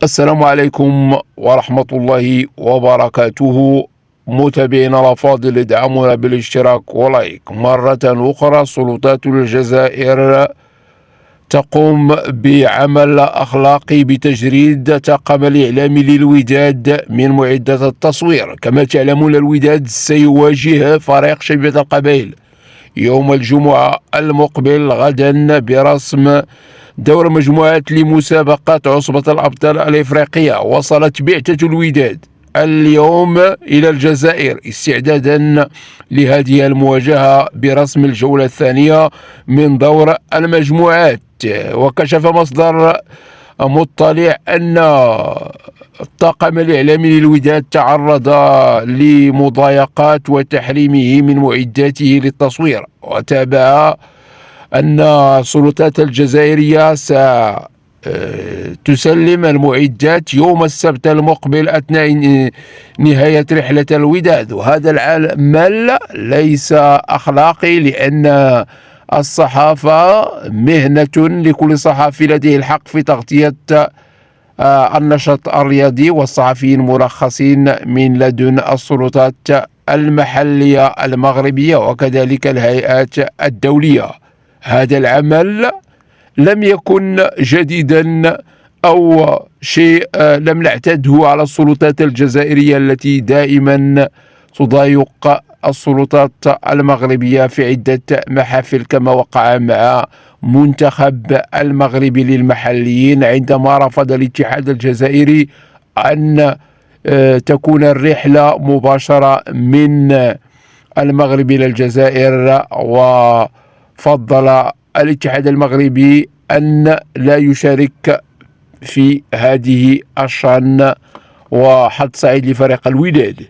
السلام عليكم ورحمة الله وبركاته. متابعينا الأفاضل، ادعمونا بالاشتراك ولايك. مرة أخرى سلطات الجزائر تقوم بعمل أخلاقي بتجريد طاقم الإعلامي للوداد من معدة التصوير. كما تعلمون، الوداد سيواجه فريق شبيبة القبائل يوم الجمعة المقبل غدا برسم دور مجموعات لمسابقات عصبة الأبطال الإفريقية. وصلت بعثة الوداد اليوم إلى الجزائر استعدادا لهذه المواجهة برسم الجولة الثانية من دور المجموعات. وكشف مصدر مطلع أن الطاقم الإعلامي للوداد تعرض لمضايقات وتحريمه من معداته للتصوير. وتابع أن السلطات الجزائرية ستسلم المعدات يوم السبت المقبل أثناء نهاية رحلة الوداد. وهذا العمل ليس أخلاقي، لأن الصحافة مهنة، لكل صحفي لديه الحق في تغطية النشاط الرياضي، والصحفيين مرخصين من لدن السلطات المحلية المغربية وكذلك الهيئات الدولية. هذا العمل لم يكن جديدا أو شيء لم نعتده على السلطات الجزائرية التي دائما تضايق السلطات المغربية في عدة محافل، كما وقع مع منتخب المغربي للمحليين عندما رفض الاتحاد الجزائري أن تكون الرحلة مباشرة من المغرب إلى الجزائر، وفضل الاتحاد المغربي أن لا يشارك في هذه الشأن. وحظ سعيد لفريق الوداد.